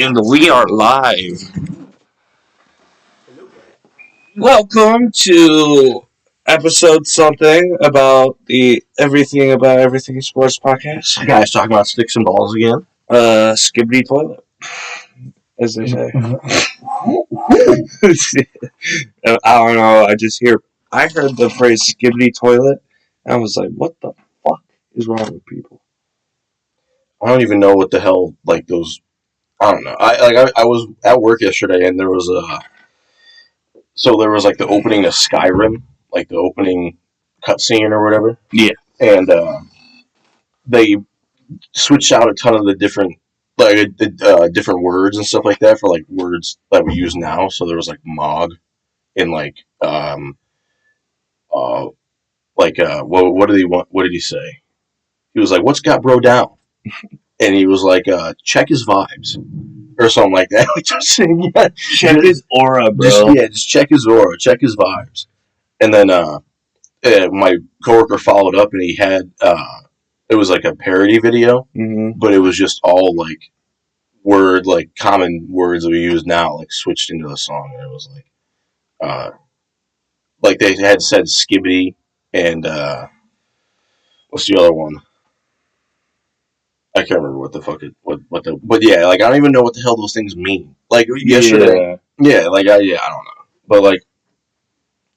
And we are live. Welcome to episode something about the Everything About Everything Sports podcast. Guys talking about sticks and balls again. Skibbity toilet, as they say. I don't know. I heard the phrase skibbity toilet, and I was like, what the fuck is wrong with people? I don't even know what the hell, like, those, I don't know. I was at work yesterday, and there was the opening of Skyrim, like the opening cutscene or whatever. Yeah. And they switched out a ton of the different, different words and stuff like that for, like, words that we use now. So there was, like, Mog and, like, what did he want? What did he say? He was like, "What's got bro down?" And he was like, "Check his vibes," or something like that. Just saying, yeah, check his aura, bro. Just check his aura, check his vibes. And then my coworker followed up, and he had it was like a parody video, but it was just all like common words that we use now, like switched into the song, and it was like they had said skibbity and what's the other one? I can't remember what the fuck but yeah, like I don't even know what the hell those things mean. Like yesterday, I don't know, but like,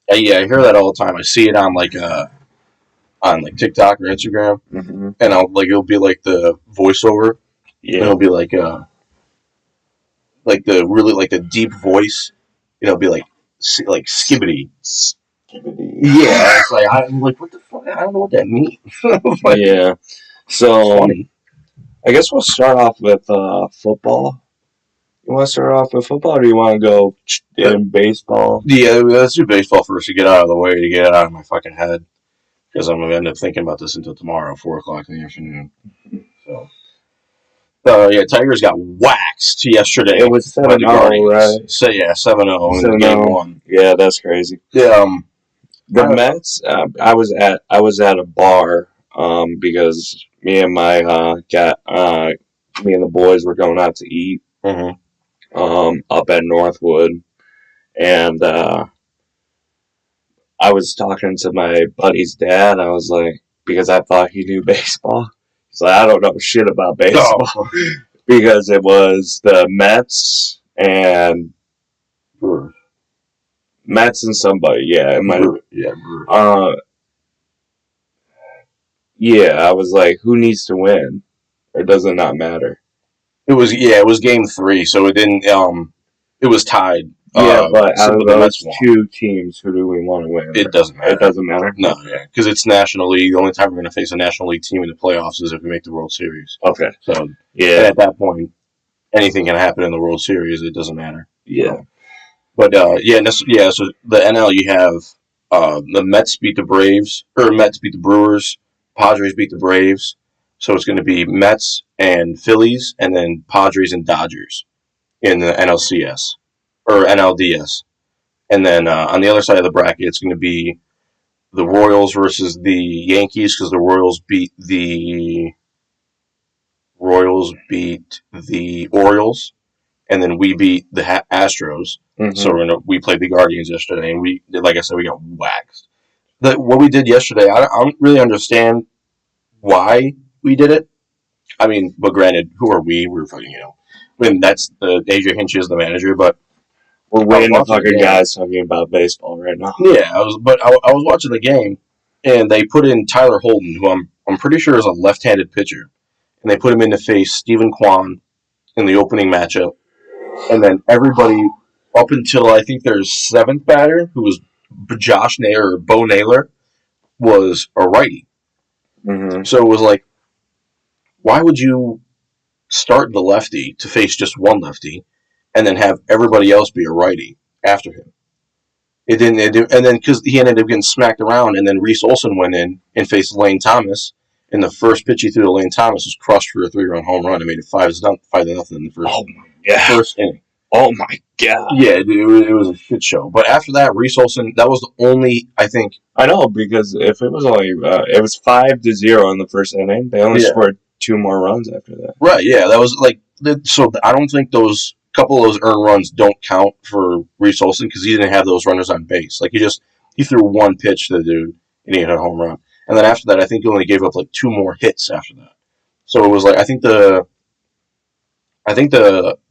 I hear that all the time. I see it on like TikTok or Instagram, and it'll be like the voiceover, and it'll be like the really like the deep voice, it'll be like skibbity. Yeah, it's like I'm like, what the fuck? I don't know what that means. Like, yeah, so. Funny. I guess we'll start off with football. You want to start off with football, or do you want to go in baseball? Yeah, let's do baseball first to get out of the way, to get it out of my fucking head. Because I'm going to end up thinking about this until tomorrow, 4 o'clock in the afternoon. So, Tigers got waxed yesterday. It was 7-0, right? So, 7-0 in game 1. Yeah, that's crazy. Yeah, the Mets, I was at a bar because me and the boys were going out to eat up at Northwood, and I was talking to my buddy's dad. I was like, because I thought he knew baseball. He's like, I don't know shit about baseball because it was the Mets and somebody. Yeah, I was like, who needs to win? Or does it not matter? It was game 3, so it didn't, it was tied. Yeah, but out of those two teams, who do we want to win? It doesn't matter. It doesn't matter? No, because it's National League. The only time we're going to face a National League team in the playoffs is if we make the World Series. Okay. So, at that point, anything can happen in the World Series. It doesn't matter. Yeah. But, so the NL, you have the Mets beat the Braves, or Mets beat the Brewers, Padres beat the Braves. So it's going to be Mets and Phillies, and then Padres and Dodgers in the NLCS, or NLDS. And then on the other side of the bracket, it's going to be the Royals versus the Yankees, because the Royals beat the Orioles, and then we beat the Astros. So we played the Guardians yesterday, and like I said, we got waxed. What we did yesterday, I don't really understand why we did it. I mean, but granted, who are we? We're fucking, that's the AJ Hinch is the manager, but we're way into fucking guys talking about baseball right now. Yeah, I was watching the game, and they put in Tyler Holden, who I'm pretty sure is a left-handed pitcher, and they put him in to face Stephen Kwan in the opening matchup, and then everybody up until I think their 7th batter, who was Josh Naylor or Bo Naylor, was a righty. So it was like, why would you start the lefty to face just one lefty, and then have everybody else be a righty after him? It didn't, and then because he ended up getting smacked around, and then Reese Olson went in and faced Lane Thomas, and the first pitch he threw to Lane Thomas was crushed for a 3-run home run and made it 5-0 in the first inning. Oh my god! Yeah, it was a shit show. But after that, Reese Olson, that was the only, I think. I know, because if it was only it was 5-0 in the first inning, they only scored 2 more runs after that. Right, yeah, that was like so. I don't think those couple of those earned runs don't count for Reese Olson because he didn't have those runners on base. Like he threw one pitch to the dude and he hit a home run. And then after that, I think he only gave up like 2 more hits after that. So it was like I think the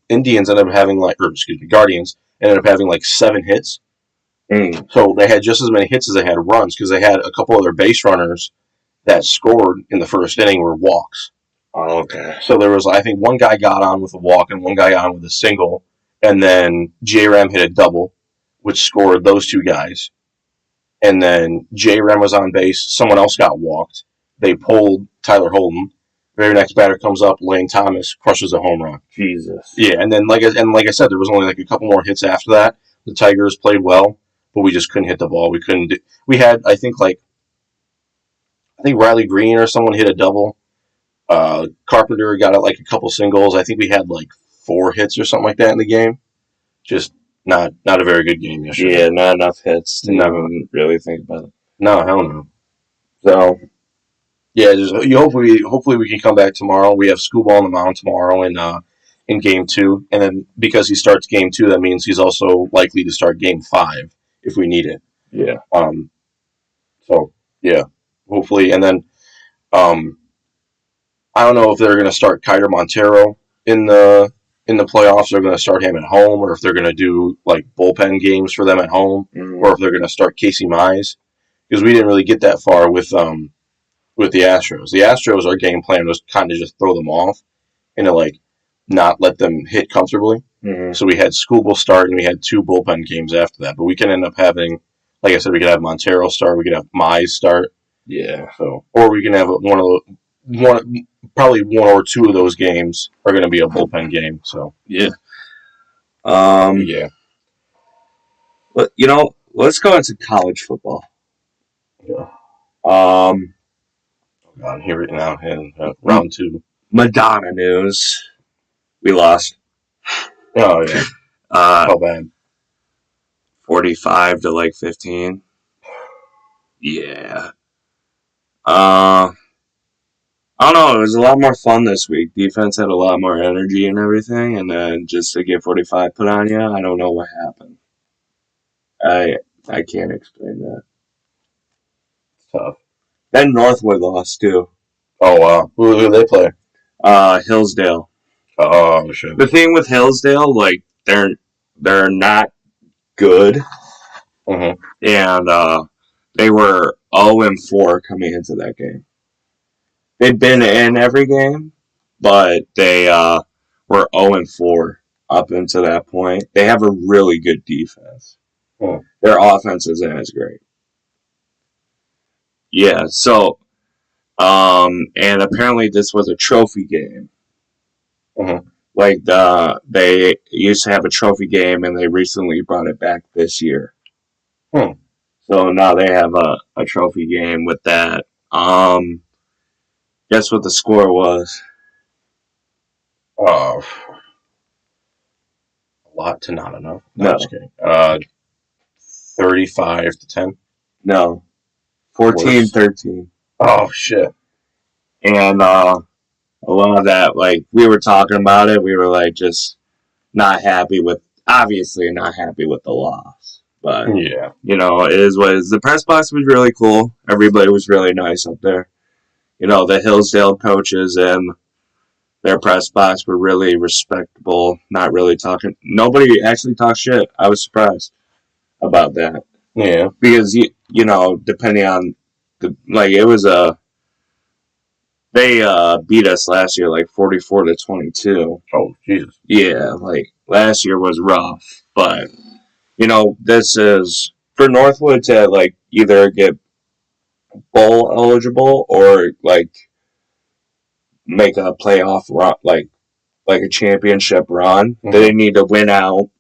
Indians ended up having like, or excuse me, Guardians ended up having like 7 hits. So they had just as many hits as they had runs because they had a couple of their base runners that scored in the first inning were walks. Oh, okay. So there was, I think, one guy got on with a walk and one guy got on with a single, and then J-Ram hit a double, which scored those 2 guys. And then J-Ram was on base. Someone else got walked. They pulled Tyler Holden. Very next batter comes up, Lane Thomas crushes a home run. Jesus. Yeah, and then like I said, there was only like a couple more hits after that. The Tigers played well, but we just couldn't hit the ball. We had I think Riley Green or someone hit a double. Carpenter got like a couple singles. I think we had like 4 hits or something like that in the game. Just not a very good game yesterday. Yeah, not enough hits to even really think about it. No, hell no. So yeah, hopefully we can come back tomorrow. We have Scooball on the mound tomorrow in game 2, and then because he starts game 2, that means he's also likely to start game 5 if we need it. Yeah. So yeah, hopefully, and then I don't know if they're going to start Kiter Montero in the playoffs. They're going to start him at home, or if they're going to do like bullpen games for them at home, or if they're going to start Casey Mize, because we didn't really get that far with the Astros. The Astros, our game plan was kind of just throw them off and to like not let them hit comfortably. Mm-hmm. So we had Scooball start and we had 2 bullpen games after that. But we can end up having, like I said, we could have Montero start, we could have Mize start. Yeah. So, or we can have probably 1 or 2 of those games are going to be a bullpen game. So yeah. Yeah. But let's go into college football. Yeah. God, here right now in round 2. Madonna news. We lost. Oh yeah. How bad? 45 to like 15. Yeah. I don't know. It was a lot more fun this week. Defense had a lot more energy and everything, and then just to get 45 put on you, I don't know what happened. I can't explain that. It's tough. Then Northwood lost too. Oh wow. Who do they play? Hillsdale. Oh shit. The thing with Hillsdale, like they're not good, and they were 0-4 coming into that game. They'd been in every game, but they were 0-4 up until that point. They have a really good defense. Their offense isn't as great. Yeah, so and apparently this was a trophy game. Like they used to have a trophy game, and they recently brought it back this year. So now they have a trophy game with that. Guess what the score was? A lot to not enough. No. I'm just kidding. 35-10. No. 14-13. Oh shit. And a lot of that, like we were talking about it, we were like just obviously not happy with the loss. But yeah, it is what it is. The press box was really cool. Everybody was really nice up there. The Hillsdale coaches and their press box were really respectable. Not really talking. Nobody actually talked shit. I was surprised about that. Yeah, because depending on it was they beat us last year like 44-22. Oh Jesus. Yeah, like last year was rough, but this is for Northwood to like either get bowl eligible or like make a playoff run, like a championship run. They need to win out.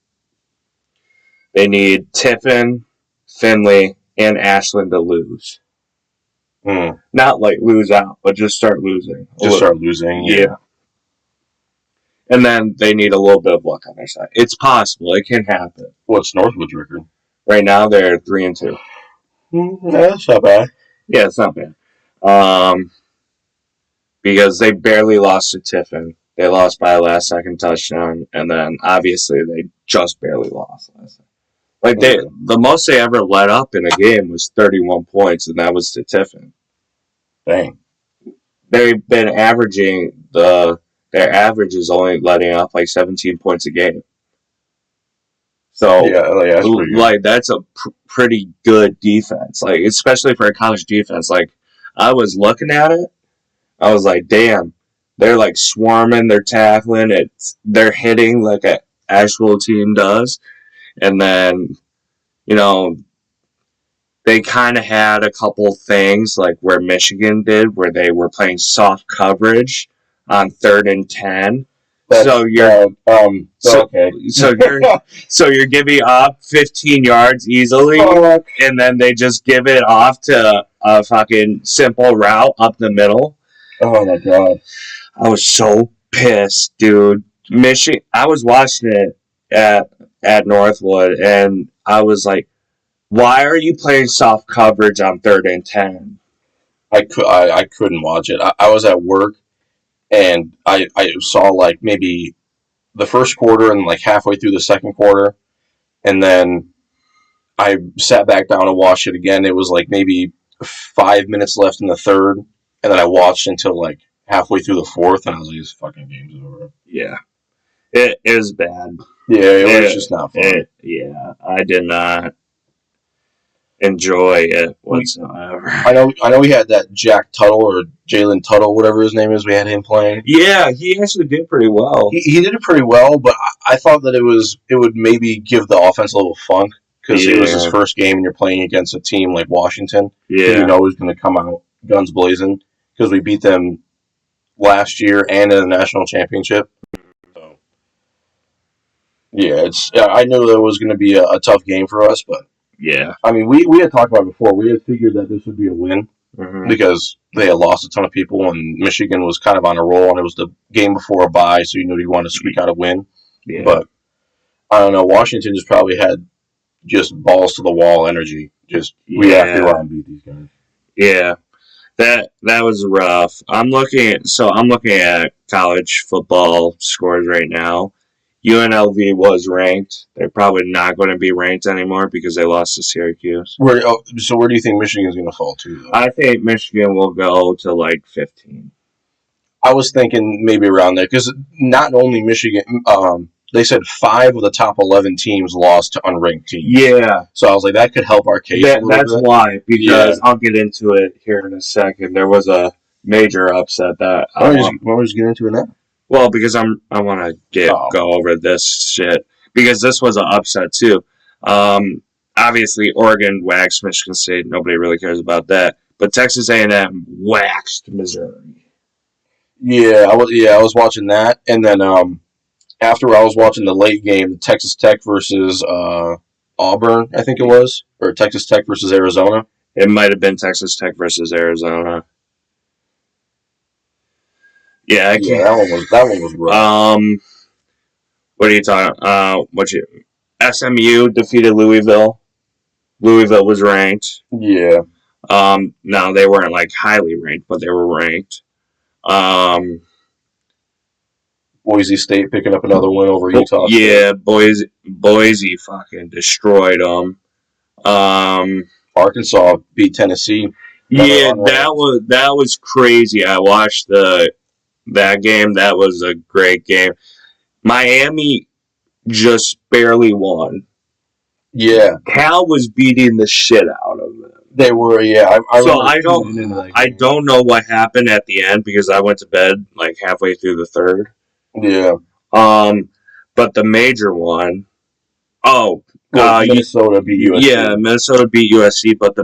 They need Tiffin, Finley, and Ashland to lose. Not like lose out, but just start losing. Start losing. Yeah. And then they need a little bit of luck on their side. It's possible. It can happen. What's Northwood's record? Right now, they're 3-2. That's not bad. Yeah, it's not bad. because they barely lost to Tiffin. They lost by a last-second touchdown, and then obviously they just barely lost last night. Like the most they ever let up in a game was 31 points, and that was to Tiffin. Dang. They've been averaging their average is only letting up like 17 points a game. So that's that's a pretty good defense, like especially for a college defense. Like I was looking at it, I was like, damn, they're like swarming, they're tackling, they're hitting like an actual team does, and then you know they kind of had a couple things like where Michigan did, where they were playing soft coverage on 3rd and 10. So you're so you're giving up 15 yards easily, and then they just give it off to a fucking simple route up the middle. Oh my god! I was so pissed, dude. Michigan. I was watching it at Northwood, and I was like, "Why are you playing soft coverage on 3rd and 10?" I couldn't watch it. I was at work, and I saw like maybe the first quarter and like halfway through the second quarter, and then I sat back down and watched it again. It was like maybe 5 minutes left in the third, and then I watched until like halfway through the fourth, and I was like, "This fucking game's over." Yeah, it was bad. Yeah, it was just not fun. I did not enjoy it whatsoever. I know we had that Jack Tuttle or Jalen Tuttle, whatever his name is. We had him playing. Yeah, he actually did pretty well. He did it pretty well, but I thought that it would maybe give the offense a little funk because it was his first game and you're playing against a team like Washington. Yeah, you know he's going to come out guns blazing because we beat them last year and in the national championship. So yeah, I knew that was going to be a tough game for us, but. Yeah. I mean, we had talked about it before. We had figured that this would be a win because they had lost a ton of people, and Michigan was kind of on a roll, and it was the game before a bye, so you knew you wanted to squeak out a win. Yeah. But, I don't know, Washington just probably had just balls-to-the-wall energy. Just, we have to go out and beat these guys. Yeah. That was rough. I'm looking at college football scores right now. UNLV was ranked. They're probably not going to be ranked anymore because they lost to Syracuse. So where do you think Michigan's going to fall to, though? I think Michigan will go to like 15. I was thinking maybe around there because not only Michigan, they said 5 of the top 11 teams lost to unranked teams. Yeah. So I was like, that could help our case a little bit. That's why, because I'll get into it here in a second. There was a major upset that why don't we just get into it now? Well, because I want to go over this shit because this was an upset too. Obviously, Oregon waxed Michigan State. Nobody really cares about that. But Texas A&M waxed Missouri. Yeah, I was watching that, and then after I was watching the late game, Texas Tech versus Auburn, I think it was, or Texas Tech versus Arizona. It might have been Texas Tech versus Arizona. Yeah, that one was rough. What are you talking? SMU defeated Louisville. Louisville was ranked. Yeah. Now they weren't like highly ranked, but they were ranked. Boise State picking up another win over Utah. Yeah, Boise fucking destroyed them. Arkansas beat Tennessee. Yeah, that was crazy. I watched that game. That was a great game. Miami just barely won. Yeah. Cal was beating the shit out of them. They were, yeah. I don't know what happened at the end because I went to bed like halfway through the third. Yeah. But the major one, Minnesota beat USC. Yeah, Minnesota beat USC, but the